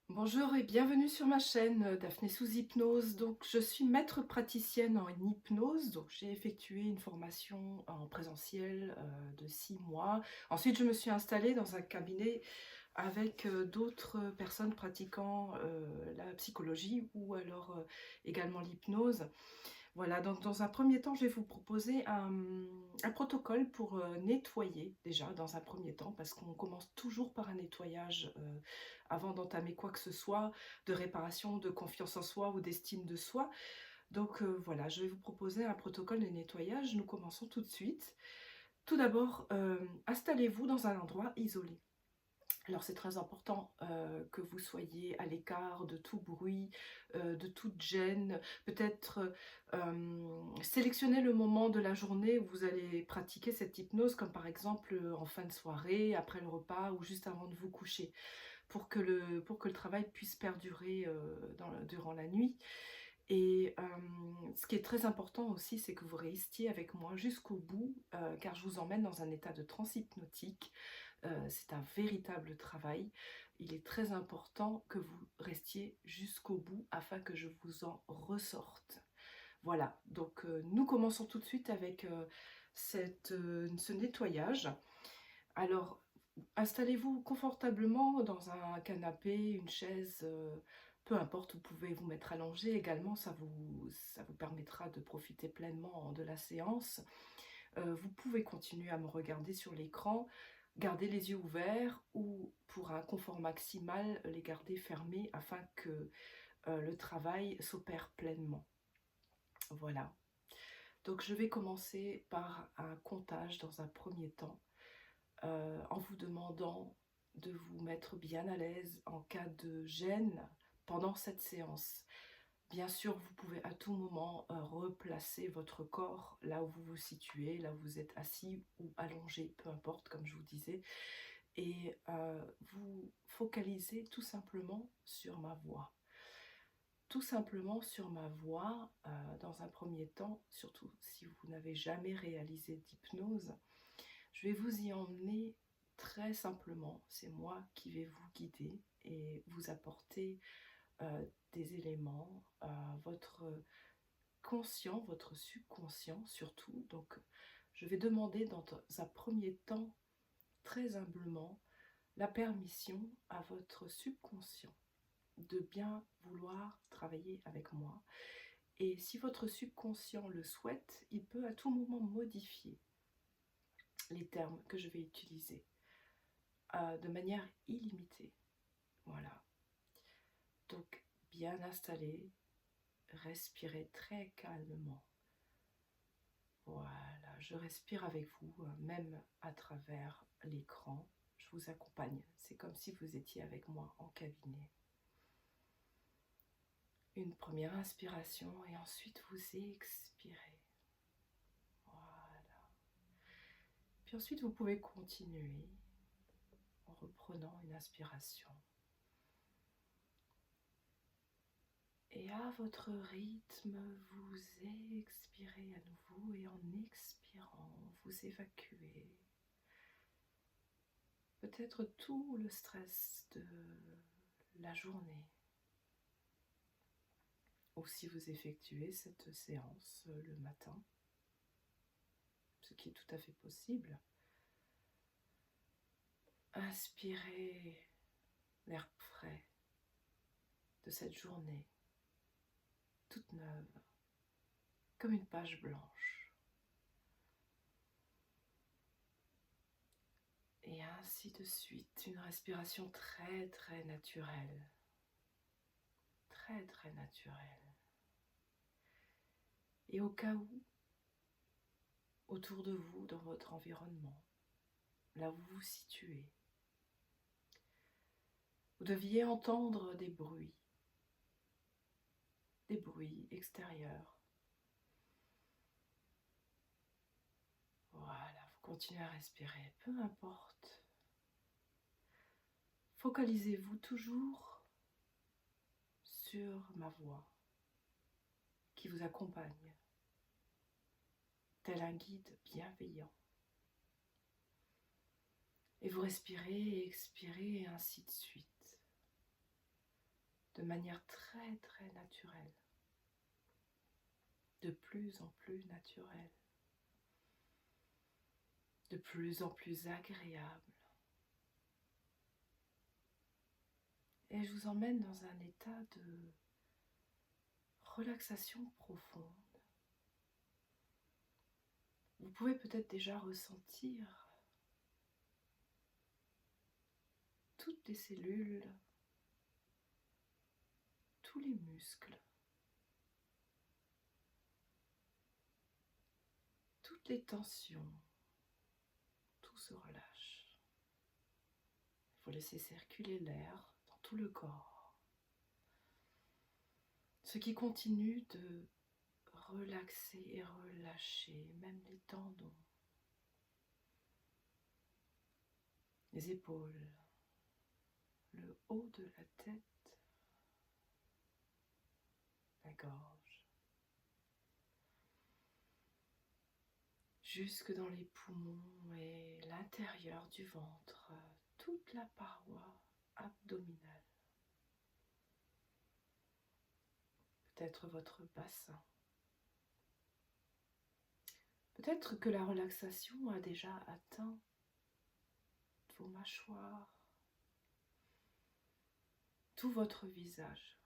Bonjour et bienvenue sur ma chaîne Daphné sous hypnose. Donc, je suis maître praticienne en hypnose. Donc, j'ai effectué une formation en présentiel de 6 mois. Ensuite, je me suis installée dans un cabinet avec d'autres personnes pratiquant la psychologie ou alors également l'hypnose. Voilà, donc dans un premier temps, je vais vous proposer un protocole pour nettoyer déjà dans un premier temps, parce qu'on commence toujours par un nettoyage avant d'entamer quoi que ce soit, de réparation, de confiance en soi ou d'estime de soi. Donc voilà, je vais vous proposer un protocole de nettoyage. Nous commençons tout de suite. Tout d'abord, installez-vous dans un endroit isolé. Alors c'est très important que vous soyez à l'écart de tout bruit, de toute gêne. Peut-être sélectionnez le moment de la journée où vous allez pratiquer cette hypnose, comme par exemple en fin de soirée, après le repas ou juste avant de vous coucher, pour que le travail puisse perdurer durant la nuit. Et ce qui est très important aussi, c'est que vous restiez avec moi jusqu'au bout, car je vous emmène dans un état de transe hypnotique. C'est un véritable travail. Il est très important que vous restiez jusqu'au bout afin que je vous en ressorte. Voilà, donc nous commençons tout de suite avec ce nettoyage. Alors, installez-vous confortablement dans un canapé, une chaise, peu importe, vous pouvez vous mettre allongé également, ça vous permettra de profiter pleinement de la séance. Vous pouvez continuer à me regarder sur l'écran, garder les yeux ouverts ou pour un confort maximal, les garder fermés afin que le travail s'opère pleinement. Voilà. Donc je vais commencer par un comptage dans un premier temps, en vous demandant de vous mettre bien à l'aise en cas de gêne pendant cette séance. Bien sûr, vous pouvez à tout moment replacer votre corps là où vous vous situez, là où vous êtes assis ou allongé, peu importe, comme je vous disais, et vous focalisez tout simplement sur ma voix. Tout simplement sur ma voix, dans un premier temps, surtout si vous n'avez jamais réalisé d'hypnose, je vais vous y emmener très simplement. C'est moi qui vais vous guider et vous apporter des éléments, votre conscient, votre subconscient surtout. Donc, je vais demander dans un premier temps, très humblement, la permission à votre subconscient de bien vouloir travailler avec moi. Et si votre subconscient le souhaite, il peut à tout moment modifier les termes que je vais utiliser de manière illimitée. Voilà. Donc, bien installé, respirez très calmement. Voilà, je respire avec vous, même à travers l'écran. Je vous accompagne. C'est comme si vous étiez avec moi en cabinet. Une première inspiration et ensuite vous expirez. Voilà. Puis ensuite, vous pouvez continuer en reprenant une inspiration. Et à votre rythme, vous expirez à nouveau et en expirant, vous évacuez peut-être tout le stress de la journée. Ou si vous effectuez cette séance le matin, ce qui est tout à fait possible, inspirez l'air frais de cette journée, toute neuve, comme une page blanche. Et ainsi de suite, une respiration très très naturelle, très très naturelle. Et au cas où, autour de vous, dans votre environnement, là où vous vous situez, vous deviez entendre des bruits extérieurs. Voilà, vous continuez à respirer, peu importe. Focalisez-vous toujours sur ma voix qui vous accompagne, tel un guide bienveillant. Et vous respirez et expirez et ainsi de suite. de manière très très naturelle, de plus en plus naturelle, de plus en plus agréable. Et je vous emmène dans un état de relaxation profonde. Vous pouvez peut-être déjà ressentir toutes les cellules, tous les muscles, toutes les tensions, tout se relâche. Il faut laisser circuler l'air dans tout le corps, ce qui continue de relaxer et relâcher même les tendons, les épaules, le haut de la tête, la gorge, jusque dans les poumons et l'intérieur du ventre, toute la paroi abdominale, peut-être votre bassin. Peut-être que la relaxation a déjà atteint vos mâchoires, tout votre visage,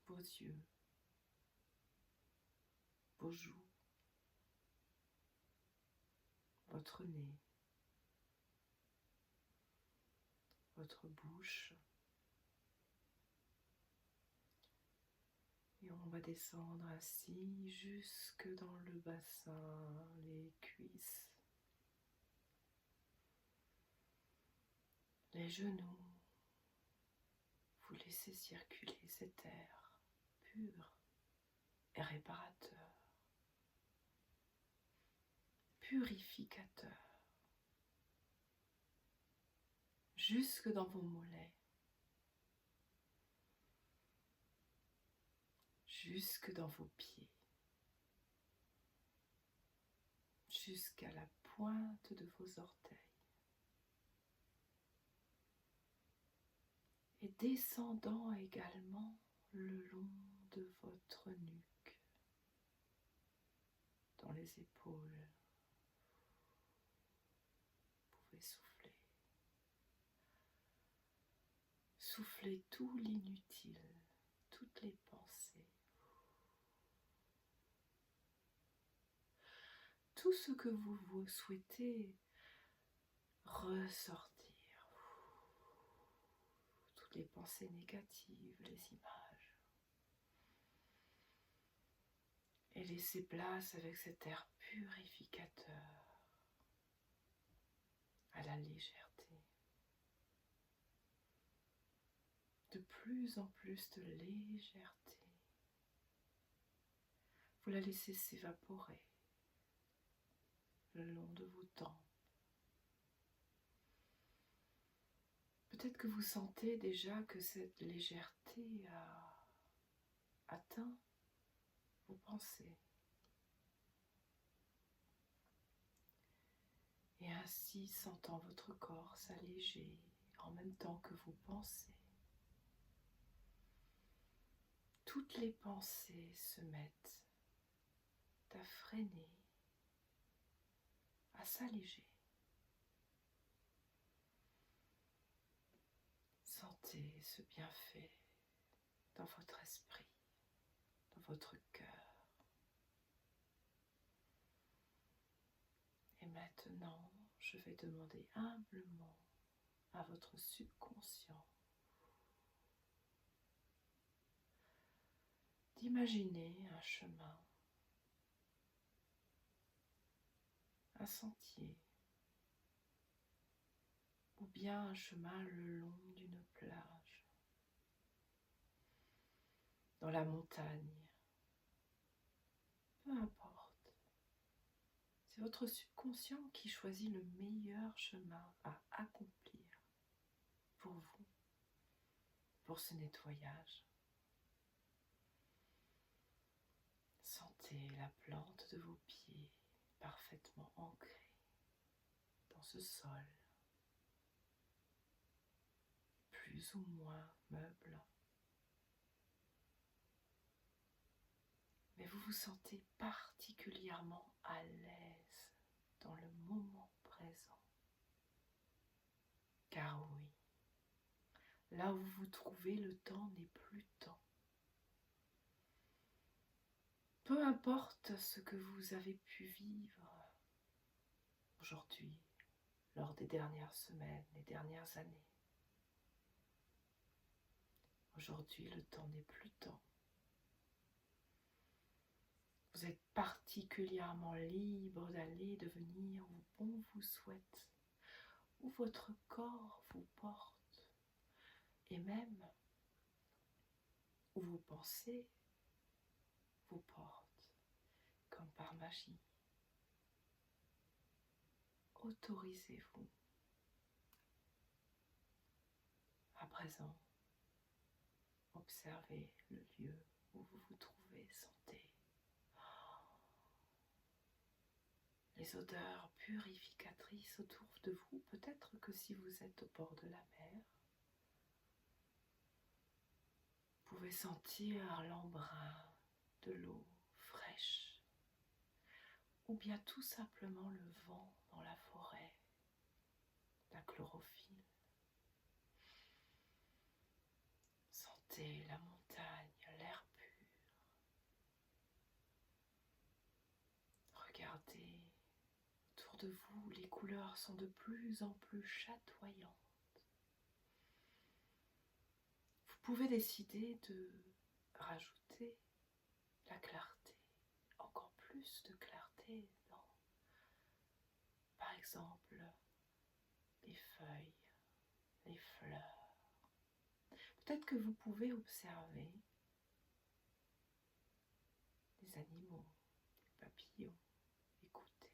vos yeux, vos joues, votre nez, votre bouche. Et on va descendre ainsi jusque dans le bassin, les cuisses, les genoux. Vous laissez circuler cet air pur et réparateur, purificateur, jusque dans vos mollets, jusque dans vos pieds, jusqu'à la pointe de vos orteils. Et descendant également le long de votre nuque, dans les épaules. Vous pouvez souffler. Soufflez tout l'inutile, toutes les pensées. Tout ce que vous souhaitez ressortir. Toutes les pensées négatives, les images. Et laissez place avec cet air purificateur à la légèreté. De plus en plus de légèreté. Vous la laissez s'évaporer le long de vos tempes. Peut-être que vous sentez déjà que cette légèreté a atteint vos pensées. Et ainsi, sentant votre corps s'alléger en même temps que vos pensées, toutes les pensées se mettent à freiner, à s'alléger. Sentez ce bienfait dans votre esprit, dans votre cœur. Et maintenant, je vais demander humblement à votre subconscient d'imaginer un chemin, un sentier, ou bien un chemin le long d'une plage, dans la montagne, peu importe. C'est votre subconscient qui choisit le meilleur chemin à accomplir pour vous, pour ce nettoyage. Sentez la plante de vos pieds parfaitement ancrée dans ce sol. plus ou moins meubles. Mais vous vous sentez particulièrement à l'aise dans le moment présent. Car oui, là où vous vous trouvez, le temps n'est plus temps. Peu importe ce que vous avez pu vivre aujourd'hui, lors des dernières semaines, les dernières années. Aujourd'hui, le temps n'est plus temps. Vous êtes particulièrement libre d'aller, de venir où bon vous souhaite, où votre corps vous porte, et même où vos pensées vous portent, comme par magie. Autorisez-vous à présent observer le lieu où vous vous trouvez, sentez les odeurs purificatrices autour de vous. Peut-être que si vous êtes au bord de la mer, vous pouvez sentir l'embrun de l'eau fraîche, ou bien tout simplement le vent dans la forêt, la chlorophylle. Sentez la montagne, l'air pur. Regardez autour de vous, les couleurs sont de plus en plus chatoyantes. Vous pouvez décider de rajouter la clarté, encore plus de clarté dans, par exemple, les feuilles, les fleurs. Peut-être que vous pouvez observer des animaux, des papillons. Écoutez,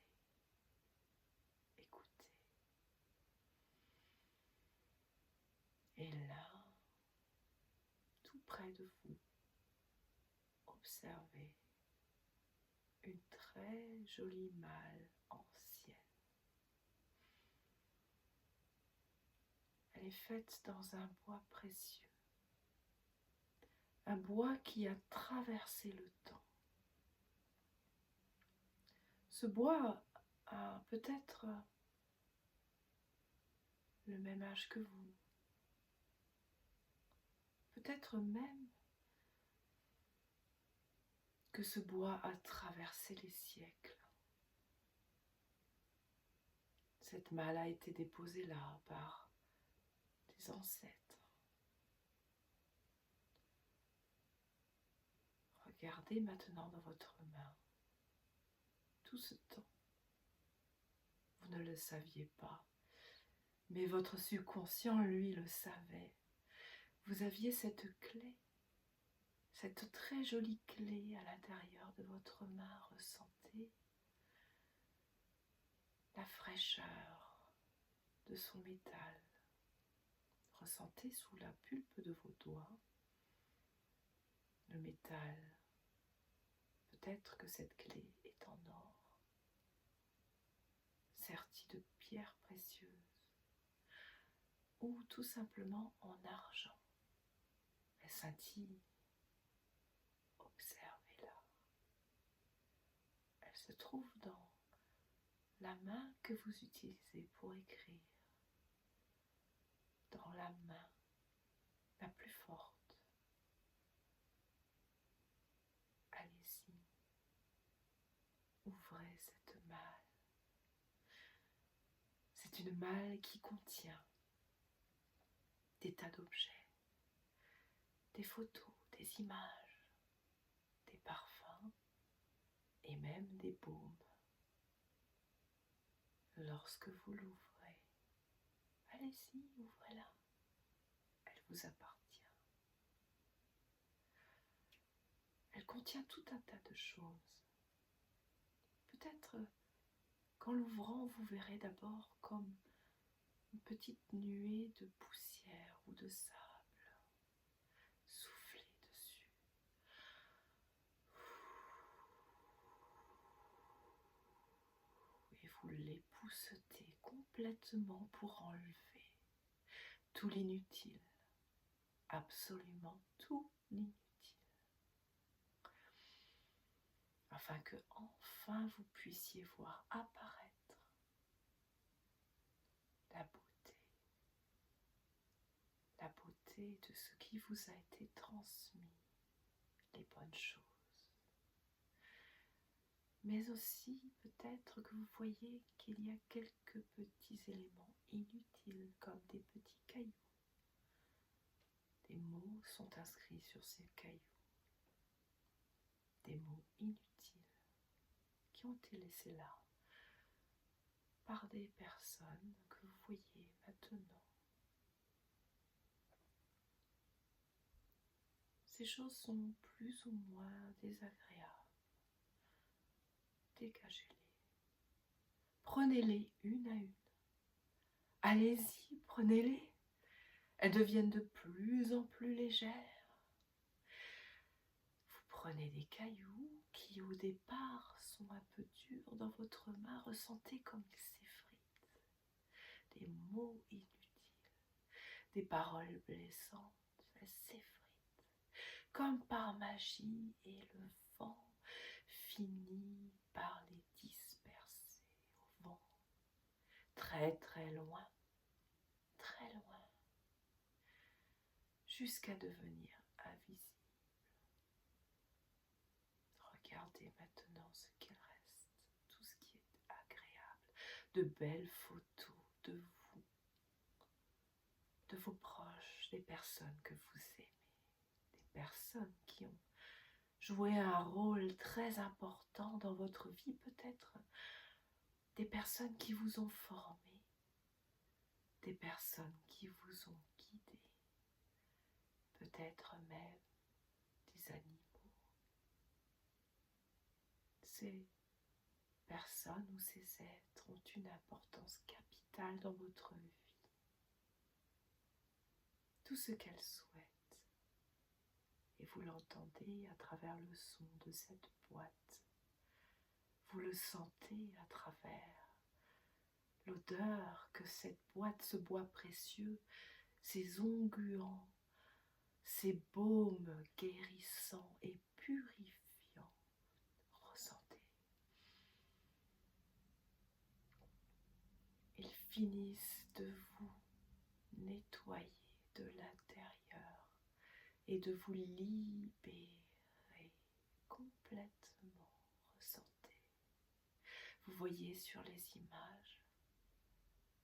écoutez. Et là, tout près de vous, observez une très jolie malle ancienne. Elle est faite dans un bois précieux, un bois qui a traversé le temps. Ce bois a peut-être le même âge que vous, peut-être même que ce bois a traversé les siècles. Cette malle a été déposée là par des ancêtres. Regardez maintenant dans votre main. Tout ce temps, vous ne le saviez pas, mais votre subconscient, lui, le savait. Vous aviez cette clé, cette très jolie clé à l'intérieur de votre main. Ressentez la fraîcheur de son métal. Ressentez sous la pulpe de vos doigts le métal. Peut-être que cette clé est en or, sertie de pierres précieuses, ou tout simplement en argent. Elle scintille. Observez-la. Elle se trouve dans la main que vous utilisez pour écrire, dans la main la plus forte. Allez-y, ouvrez cette malle. C'est une malle qui contient des tas d'objets, des photos, des images, des parfums et même des baumes. Lorsque vous l'ouvrez, allez-y, ouvrez-la. Elle vous appartient. Elle contient tout un tas de choses. Peut-être qu'en l'ouvrant, vous verrez d'abord comme une petite nuée de poussière ou de sable. Soufflez dessus. Et vous l'époussetez complètement pour enlever tout l'inutile, absolument tout l'inutile, afin que enfin vous puissiez voir apparaître la beauté de ce qui vous a été transmis, les bonnes choses. Mais aussi peut-être que vous voyez qu'il y a quelques petits éléments inutiles comme des petits cailloux. Des mots sont inscrits sur ces cailloux, des mots inutiles qui ont été laissés là par des personnes que vous voyez maintenant. Ces choses sont plus ou moins désagréables. Dégagez-les. Prenez-les une à une. Allez-y, prenez-les. Elles deviennent de plus en plus légères. Vous prenez des cailloux qui au départ sont un peu durs dans votre main. Ressentez comme ils s'effritent. Des mots inutiles, des paroles blessantes, elles s'effritent. Comme par magie, et le vent finit par les disperser au vent, très très loin, jusqu'à devenir invisible. Regardez maintenant ce qu'il reste, tout ce qui est agréable, de belles photos de vous, de vos proches, des personnes que vous aimez, des personnes qui ont joué un rôle très important dans votre vie, peut-être des personnes qui vous ont formé, des personnes qui vous ont guidé, peut-être même des animaux. Ces personnes ou ces êtres ont une importance capitale dans votre vie. Tout ce qu'elles souhaitent, et vous l'entendez à travers le son de cette boîte, vous le sentez à travers l'odeur que cette boîte, ce bois précieux, ces onguents, ces baumes guérissants et purifiants, ressentez. Ils finissent de vous nettoyer de l'intérieur et de vous libérer complètement. Ressentez. Vous voyez sur les images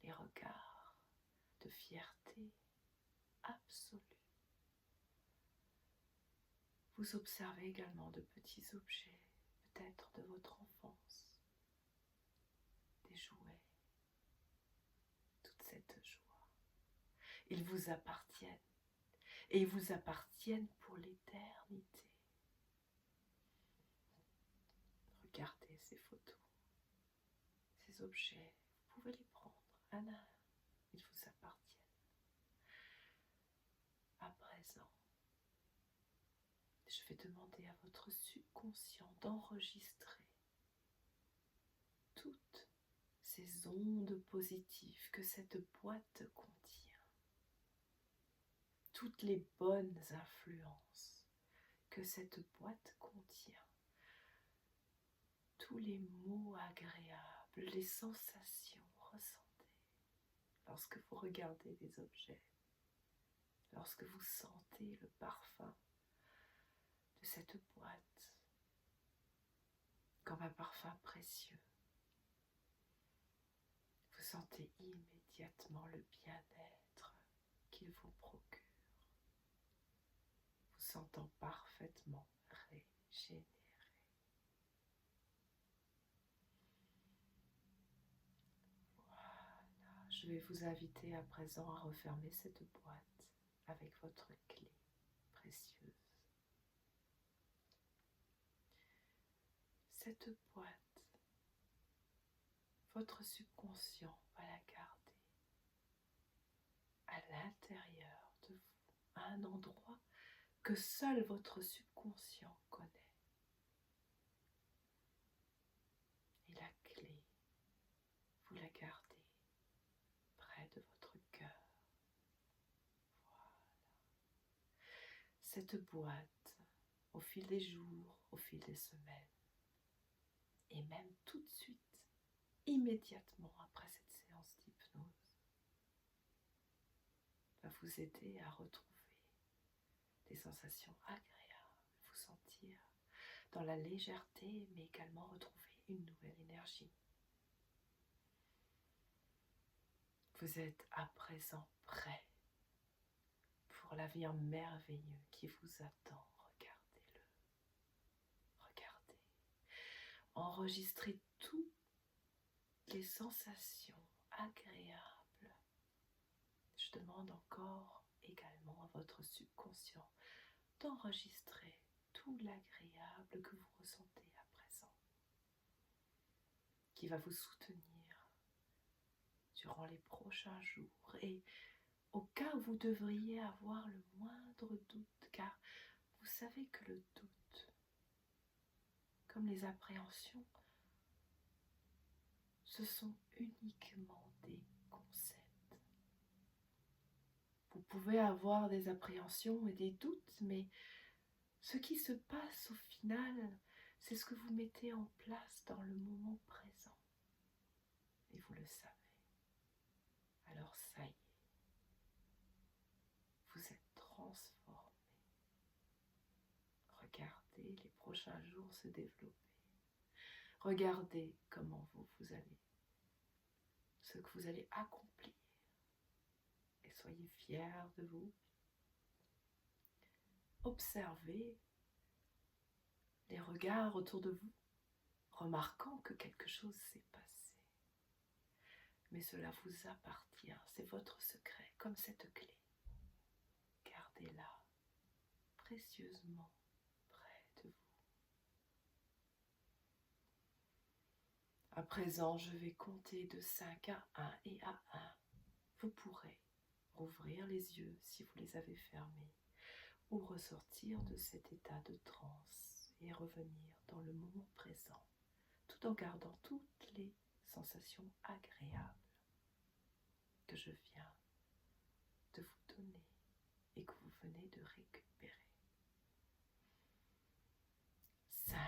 les regards de fierté absolue. Vous observez également de petits objets, peut-être de votre enfance, des jouets, toute cette joie. Ils vous appartiennent, et ils vous appartiennent pour l'éternité. Regardez ces photos, ces objets, vous pouvez les prendre un à un, ils vous appartiennent. À présent, je vais demander à votre subconscient d'enregistrer toutes ces ondes positives que cette boîte contient, toutes les bonnes influences que cette boîte contient, tous les mots agréables, les sensations ressentées lorsque vous regardez des objets, lorsque vous sentez le parfum de cette boîte comme un parfum précieux. Vous sentez immédiatement le bien-être qu'il vous procure, vous sentant parfaitement régénéré. Voilà, je vais vous inviter à présent à refermer cette boîte avec votre clé précieuse. Cette boîte, votre subconscient va la garder à l'intérieur de vous, à un endroit que seul votre subconscient connaît. Et la clé, vous la gardez près de votre cœur. Voilà. cette boîte au fil des jours, au fil des semaines, et même tout de suite, immédiatement après cette séance d'hypnose, va vous aider à retrouver des sensations agréables, vous sentir dans la légèreté, mais également retrouver une nouvelle énergie. Vous êtes à présent prêt pour l'avenir merveilleux qui vous attend. Regardez-le. Regardez. Enregistrez toutes les sensations agréables. Je demande encore également à votre subconscient d'enregistrer tout l'agréable que vous ressentez à présent, qui va vous soutenir durant les prochains jours et au cas où vous devriez avoir le moindre doute, car vous savez que le doute, comme les appréhensions, ce sont uniquement des concepts. Vous pouvez avoir des appréhensions et des doutes, mais ce qui se passe au final, c'est ce que vous mettez en place dans le moment présent. Et vous le savez. Alors ça y est, vous êtes transformé. Regardez les prochains jours se développer. Regardez comment vous allez, ce que vous allez accomplir. Et soyez fiers de vous. Observez les regards autour de vous, remarquant que quelque chose s'est passé. Mais cela vous appartient, c'est votre secret, comme cette clé. Gardez-la précieusement près de vous. À présent, je vais compter de 5 à 1 et à 1, vous pourrez rouvrir les yeux si vous les avez fermés ou ressortir de cet état de transe et revenir dans le moment présent tout en gardant toutes les sensations agréables que je viens de vous donner et que vous venez de récupérer. 5.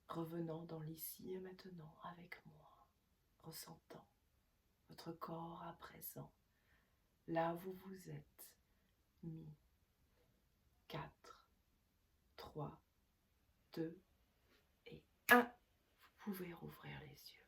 Revenant dans l'ici et maintenant avec moi, ressentant votre corps à présent, là où vous vous êtes mis. 4, 3, 2 et 1. Vous pouvez rouvrir les yeux.